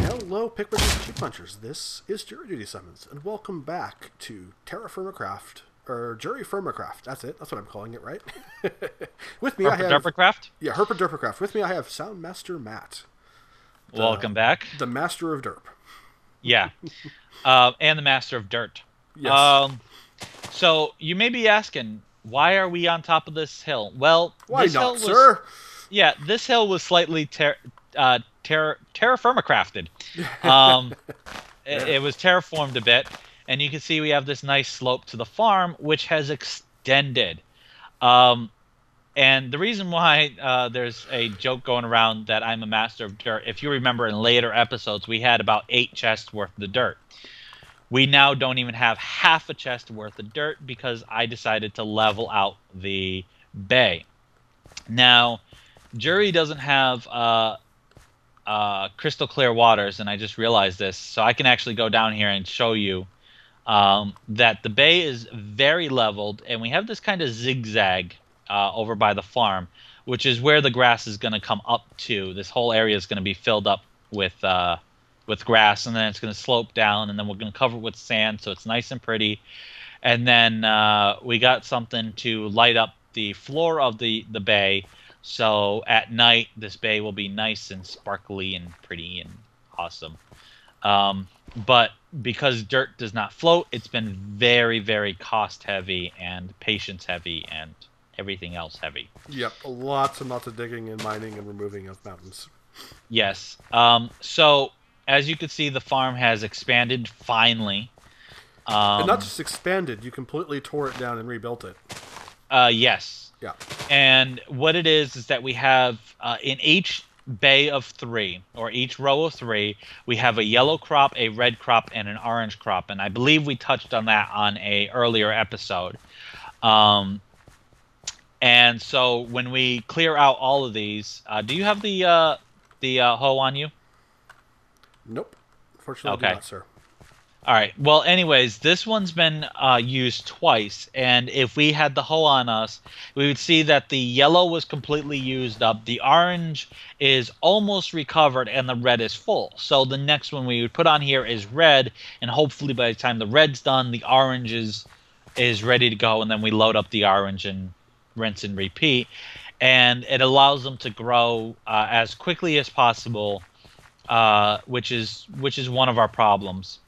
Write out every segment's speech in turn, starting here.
Hello, pickwickers and cheap punchers. This is JuryDutySummons, and welcome back to JuryFirmaCraft, or JuryFirmaCraft. That's it. That's what I'm calling it, right? With me, I have JuryFirmaCraft. yeah, JuryFirmaCraft. With me, I have Soundmaster Matt. Welcome back. The master of derp. Yeah, and the master of dirt. Yes. So you may be asking, why are we on top of this hill? Well, Why this not, hill was, sir? Yeah, this hill was slightly terraformacrafted. It was terraformed a bit, and you can see we have this nice slope to the farm, which has extended. And the reason why there's a joke going around that I'm a master of dirt, if you remember in later episodes, we had about 8 chests worth of the dirt. We now don't even have half a chest worth of dirt because I decided to level out the bay. Now, Jury doesn't have crystal clear waters, and I just realized this, so I can actually go down here and show you that the bay is very leveled, and we have this kind of zigzag over by the farm, which is where the grass is going to come up to. This whole area is going to be filled up with grass, and then it's going to slope down, and then we're going to cover it with sand, so it's nice and pretty. And then we got something to light up the floor of the bay, so at night this bay will be nice and sparkly and pretty and awesome. But because dirt does not float, it's been very, very cost heavy and patience heavy and everything else heavy. Yep, lots and lots of digging and mining and removing of mountains. Yes. So as you can see, the farm has expanded finally. And not just expanded, you completely tore it down and rebuilt it. Yes. Yeah. And what it is that we have in each bay of 3, or each row of 3, we have a yellow crop, a red crop, and an orange crop. And I believe we touched on that on a earlier episode. And so when we clear out all of these, do you have the hoe on you? Nope. Unfortunately, I do not, sir. All right. Well, anyways, this one's been used twice, and if we had the hoe on us, we would see that the yellow was completely used up, the orange is almost recovered, and the red is full. So the next one we would put on here is red, and hopefully by the time the red's done, the orange is ready to go, and then we load up the orange and rinse and repeat. And it allows them to grow as quickly as possible, which is one of our problems.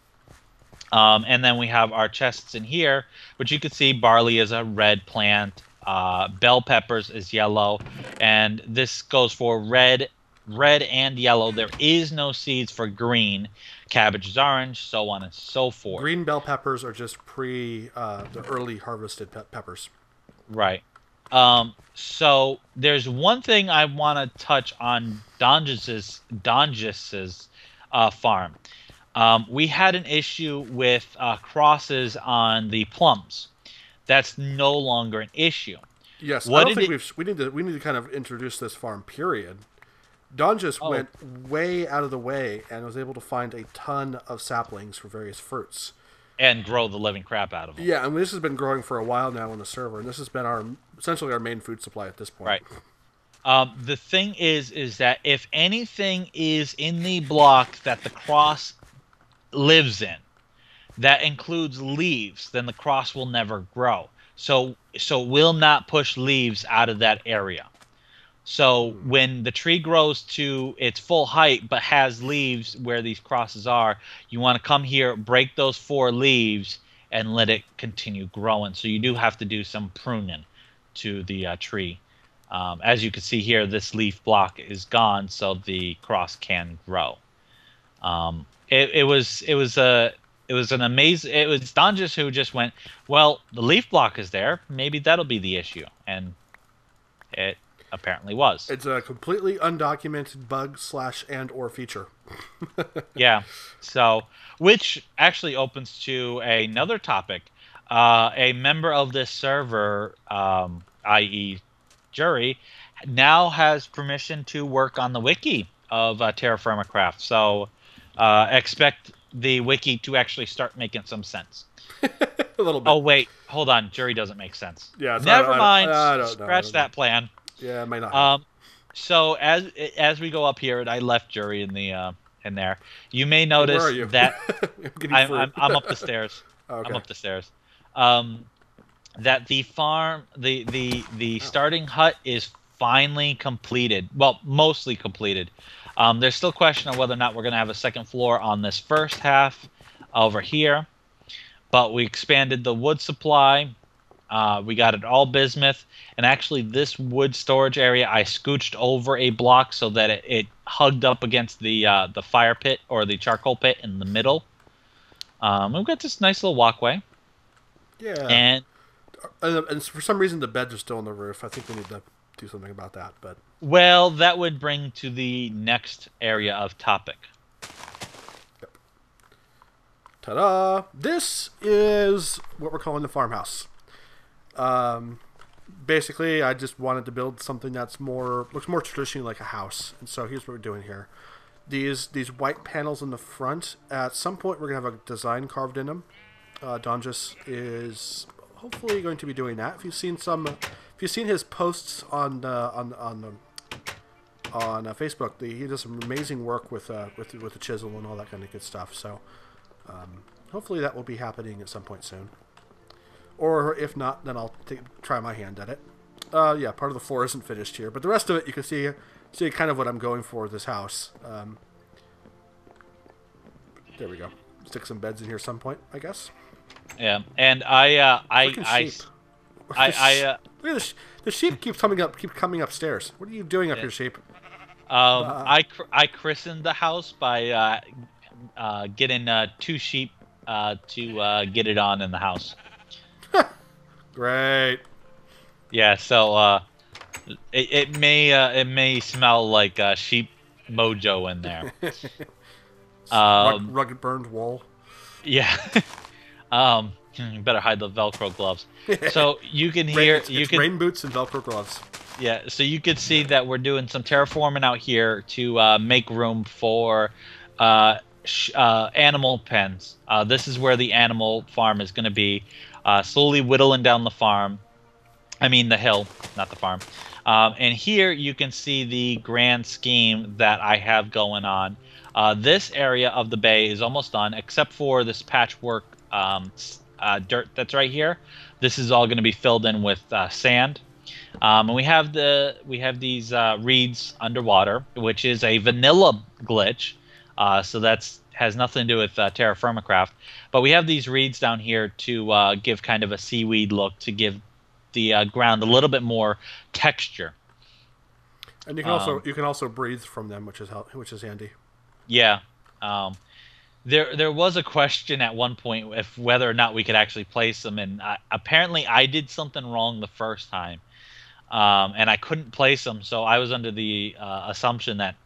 And then we have our chests in here, which you can see barley is a red plant, bell peppers is yellow, and this goes for red and yellow. There is no seeds for green. Cabbage is orange, so on and so forth. Green bell peppers are just the early harvested peppers. Right. So there's one thing I want to touch on Dongis's farm. We had an issue with crosses on the plums. That's no longer an issue. Yes, I don't think we need to kind of introduce this farm. Period. Don just went way out of the way and was able to find a ton of saplings for various fruits and grow the living crap out of them. Yeah, and this has been growing for a while now on the server, and this has been essentially our main food supply at this point. Right. The thing is that if anything is in the block that the cross lives in, that includes leaves, then the cross will never grow. So will not push leaves out of that area. So when the tree grows to its full height but has leaves where these crosses are, you want to come here, break those 4 leaves, and let it continue growing. So you do have to do some pruning to the tree. As you can see here, this leaf block is gone, so the cross can grow. It was an amazing. It was Donjus who just went, well, the leaf block is there. Maybe that'll be the issue, and it apparently was. It's a completely undocumented bug /and/or feature. Yeah. So, which actually opens to another topic. A member of this server, i.e., Jury, now has permission to work on the wiki of JuryFirmaCraft. So, expect the wiki to actually start making some sense. A little bit. Oh wait, hold on. Jury doesn't make sense. Yeah. Never mind. Scratch that plan. Yeah, it might not. So as we go up here, and I left Jury in the in there. You may Where notice are you? that I'm up the Okay. stairs. I'm up the stairs. That the farm, the starting hut is finally completed. Well, mostly completed. There's still a question of whether or not we're going to have a second floor on this first half over here. But we expanded the wood supply. We got it all bismuth. And actually, this wood storage area, I scooched over a block so that it hugged up against the fire pit or the charcoal pit in the middle. We've got this nice little walkway. Yeah. And And for some reason, the beds are still on the roof. I think we need to do something about that. But well, that would bring to the next area of topic. yep. Ta-da! This is what we're calling the farmhouse. Basically, I just wanted to build something that's looks more traditionally like a house. And so here's what we're doing here. These white panels in the front. At some point, we're gonna have a design carved in them. Donjus is hopefully going to be doing that. If you've seen his posts on Facebook, he does some amazing work with the chisel and all that kind of good stuff. So hopefully that will be happening at some point soon. Or if not, then I'll try my hand at it. Yeah, part of the floor isn't finished here, but the rest of it you can see kind of what I'm going for with this house. There we go. Stick some beds in here at some point, I guess. Yeah, and look at this. The sheep keep coming upstairs. What are you doing up here, sheep? I christened the house by getting 2 sheep to get it on in the house. Great. Yeah, so it may smell like sheep mojo in there. Rugged burned wool. Yeah. You better hide the Velcro gloves. So you can hear rain boots and Velcro gloves. Yeah, so you could see that we're doing some terraforming out here to make room for animal pens. This is where the animal farm is going to be. Slowly whittling down the farm. I mean the hill, not the farm. And here you can see the grand scheme that I have going on. This area of the bay is almost done, except for this patchwork dirt that's right here. This is all going to be filled in with sand. And we have these reeds underwater, which is a vanilla glitch. So that's has nothing to do with JuryFirmaCraft. But we have these reeds down here to give kind of a seaweed look, to give the ground a little bit more texture. And you can also breathe from them, which is handy. Yeah. There was a question at one point if whether or not we could actually place them, and apparently I did something wrong the first time, and I couldn't place them. So I was under the assumption that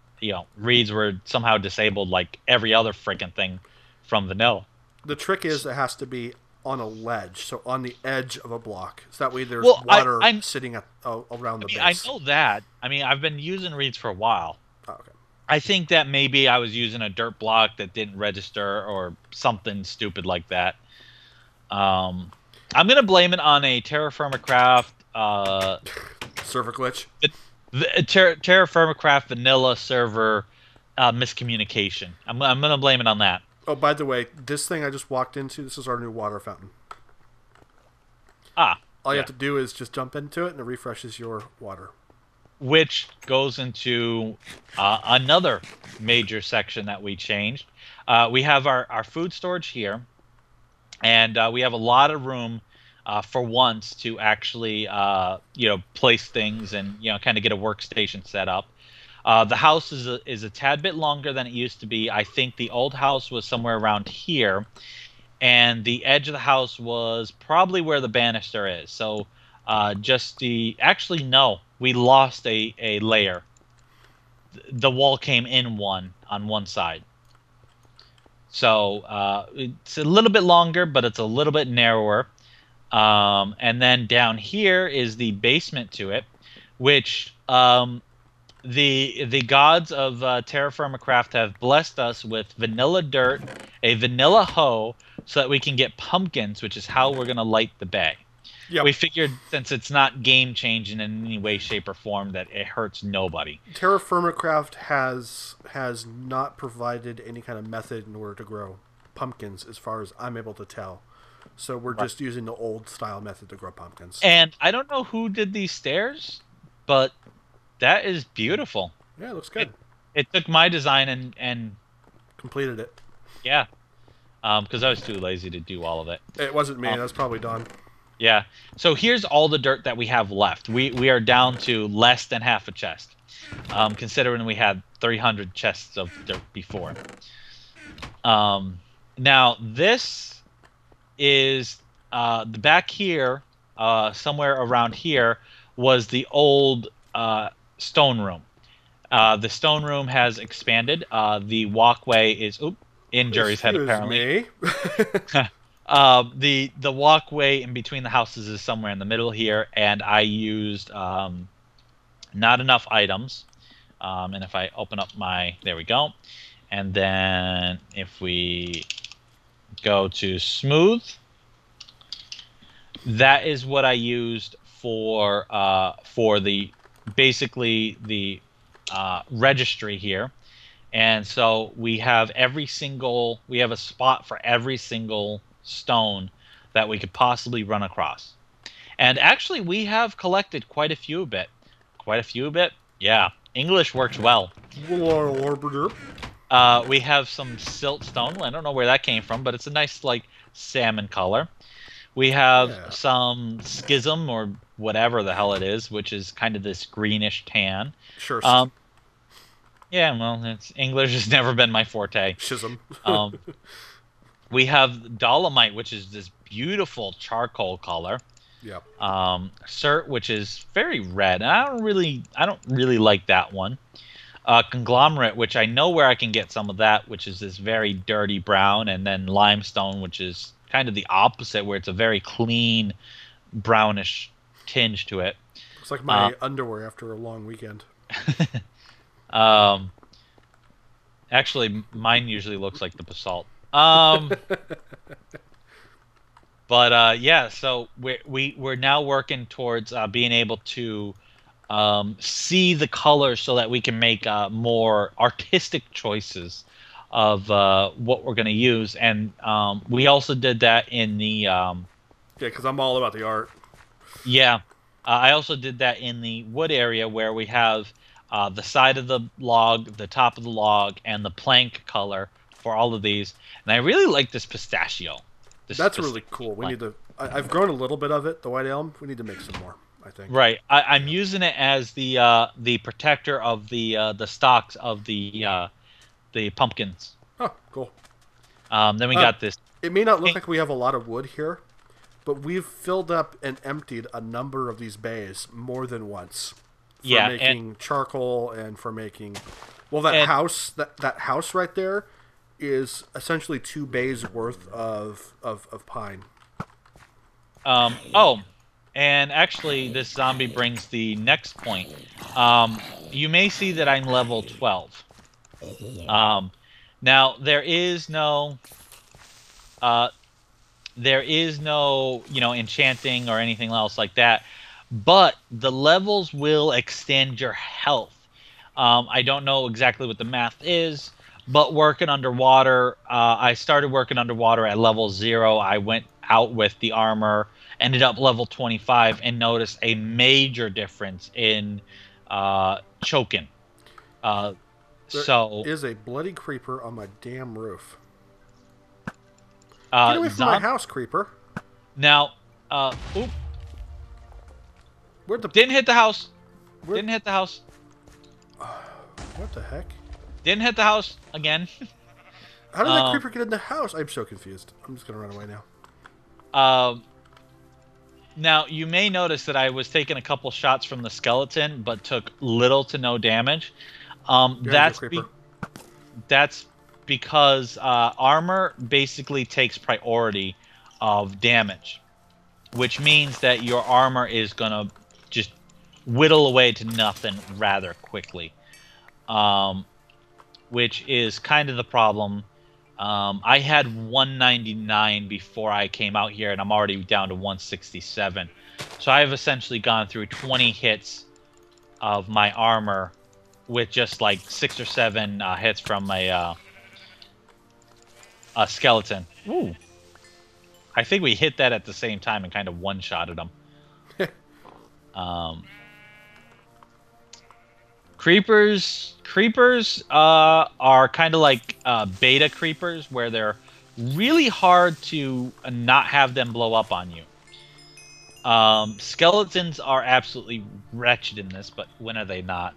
reeds were somehow disabled like every other freaking thing from vanilla. The trick is it has to be on a ledge, so on the edge of a block. So that way there's water sitting around the base. I know that. I mean, I've been using reeds for a while. Oh, okay. I think that maybe I was using a dirt block that didn't register or something stupid like that. I'm going to blame it on a JuryFirmaCraft server glitch. JuryFirmaCraft vanilla server miscommunication. I'm going to blame it on that. Oh, by the way, this thing I just walked into, this is our new water fountain. All you have to do is just jump into it and it refreshes your water. Which goes into another major section that we changed. We have our food storage here, and we have a lot of room for once to actually place things and kind of get a workstation set up. The house is a tad bit longer than it used to be. I think the old house was somewhere around here, and the edge of the house was probably where the banister is. So actually no, we lost a layer. The wall came in on one side. So it's a little bit longer, but it's a little bit narrower. And then down here is the basement to it, which the gods of JuryFirmaCraft have blessed us with vanilla dirt, a vanilla hoe, so that we can get pumpkins, which is how we're going to light the bay. Yep. We figured since it's not game changing in any way, shape, or form, that it hurts nobody. JuryFirmaCraft has not provided any kind of method in order to grow pumpkins, as far as I'm able to tell. So we're Right. just using the old style method to grow pumpkins. And I don't know who did these stairs, but that is beautiful. Yeah, it looks It good. it took my design and Completed it. yeah, because I was too lazy to do all of it. It wasn't me. Um, That's probably Don. yeah. So here's all the dirt that we have left. We are down to less than half a chest, considering we had 300 chests of dirt before. Now this is the back here, somewhere around here, was the old stone room. The stone room has expanded. The walkway is in Jury's head Excuse apparently. me. The walkway in between the houses is somewhere in the middle here, and I used not enough items. And if I open up there we go. And then if we go to smooth, that is what I used for the basically the registry here. And so we have a spot for every single stone that we could possibly run across. And actually we have collected quite a few bit. Yeah, English works well. We have some silt stone. I don't know where that came from, but it's a nice like salmon color. We have some schism or whatever the hell it is, which is kind of this greenish tan. Sure. Yeah, well, English has never been my forte. Schism. We have dolomite, which is this beautiful charcoal color. Yep. Cert, which is very red, and I don't really like that one. Conglomerate, which I know where I can get some of that, which is this very dirty brown, and then limestone, which is kind of the opposite, where it's a very clean brownish tinge to it. It's like my underwear after a long weekend. Actually, mine usually looks like the basalt. But yeah, so we're now working towards being able to see the colors so that we can make more artistic choices of what we're going to use. And we also did that in the yeah, because I'm all about the art. Yeah, I also did that in the wood area where we have the side of the log, the top of the log, and the plank color for all of these. And I really like this pistachio. That's really cool. We need to. I've grown a little bit of it, the white elm. We need to make some more, I think. Right. I'm using it as the protector of the stalks of the pumpkins. Oh, cool. Then we got this. It may not look like we have a lot of wood here, but we've filled up and emptied a number of these bays more than once. For making charcoal and for making... Well, that house right there is essentially 2 bays worth of pine. And actually, this zombie brings the next point. You may see that I'm level 12. Now there is no, enchanting or anything else like that. But the levels will extend your health. I don't know exactly what the math is, but working underwater, I started working underwater at level 0. I went out with the armor, ended up level 25, and noticed a major difference in choking. There is a bloody creeper on my damn roof. Get away from my house, creeper. Now, didn't hit the house. Didn't hit the house. What the heck? Didn't hit the house again. How did that creeper get in the house? I'm so confused. I'm just going to run away now. Now, you may notice that I was taking a couple shots from the skeleton, but took little to no damage. That's because armor basically takes priority of damage, which means that your armor is going to just whittle away to nothing rather quickly, which is kind of the problem I had 199 before I came out here, and I'm already down to 167. So I have essentially gone through 20 hits of my armor with just like 6 or 7 hits from a skeleton. Ooh. I think we hit that at the same time and kind of one-shotted them. Creepers are kind of like beta creepers, where they're really hard to not have them blow up on you. Skeletons are absolutely wretched in this, but when are they not?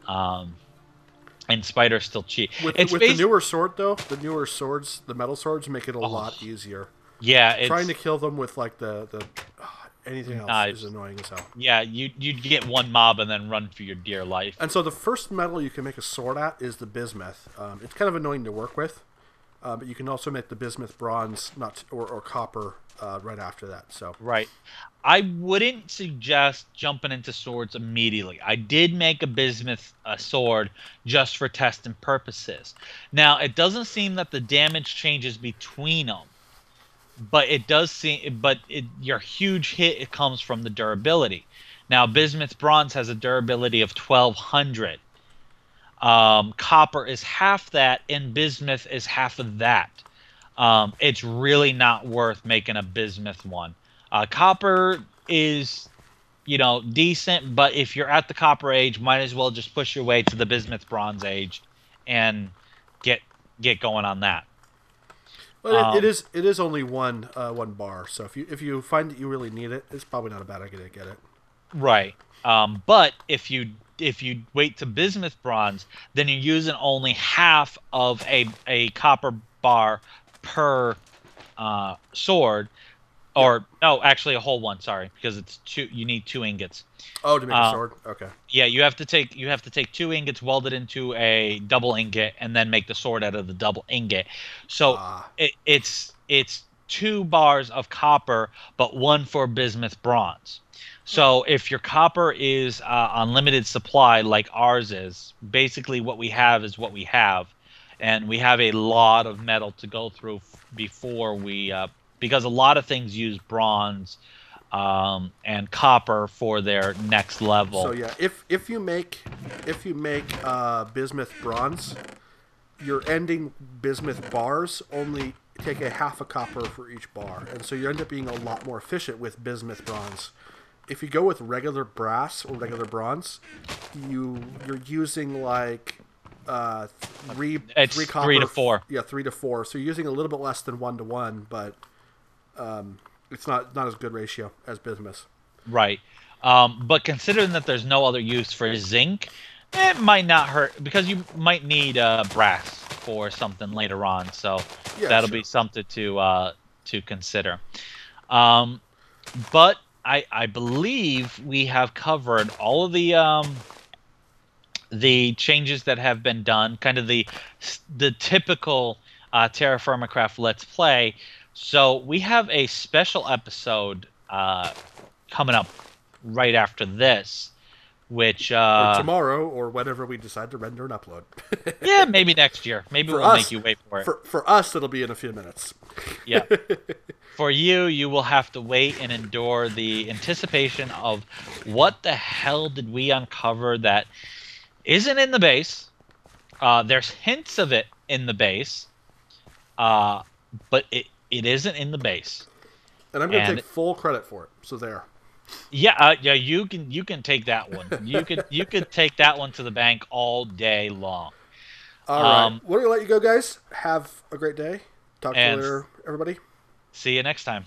And spiders still cheat. With It's the newer sword though, the newer swords, the metal swords make it a lot easier. Yeah, Trying to kill them with like the anything else is annoying as hell. Yeah, you'd get one mob and then run for your dear life. And so the first metal you can make a sword at is the bismuth. It's kind of annoying to work with, but you can also make the bismuth bronze, or copper, right after that. So right, I wouldn't suggest jumping into swords immediately. I did make a bismuth sword just for testing purposes. Now it doesn't seem that the damage changes between them. But it does seem, your huge hit, it comes from the durability. Now, bismuth bronze has a durability of 1200. Copper is half that, and bismuth is half of that. It's really not worth making a bismuth one. Copper is, decent, but if you're at the copper age, might as well just push your way to the bismuth bronze age, and get going on that. Well, it is only one bar, so if you find that you really need it, it's probably not a bad idea to get it. Right. But if you wait to bismuth bronze, then you're using only half of a copper bar per sword, or no, actually a whole one. Sorry, because it's two. You need 2 ingots. Oh, to make a sword. Okay. Yeah, you have to take 2 ingots, weld it into a double ingot, and then make the sword out of the double ingot. So it's 2 bars of copper, but 1 for bismuth bronze. So if your copper is on limited supply, like ours is, basically what we have is what we have, and we have a lot of metal to go through before we, because a lot of things use bronze and copper for their next level. So yeah, if you make bismuth bronze, your ending bismuth bars only take a half a copper for each bar, and so you end up being a lot more efficient with bismuth bronze. If you go with regular brass or regular bronze, you're using like three copper, 3 to 4. Yeah, 3 to 4. So you're using a little bit less than 1 to 1, but it's not as good ratio as bismuth. Right. But considering that there's no other use for zinc, it might not hurt, because you might need brass for something later on. So yeah, that'll be something to consider. But I believe we have covered all of the changes that have been done, kind of the typical JuryFirmaCraft Let's Play. So we have a special episode coming up right after this, which or tomorrow, or whenever we decide to render and upload. Yeah, maybe next year. Maybe we'll make you wait for it. For us, it'll be in a few minutes. Yeah. For you will have to wait and endure the anticipation of what the hell did we uncover that isn't in the base. There's hints of it in the base, but it isn't in the base. And I'm going to take full credit for it. So there. Yeah, you can take that one. You could take that one to the bank all day long. All right. We're going to let you go, guys. Have a great day. Talk to you later, everybody. See you next time.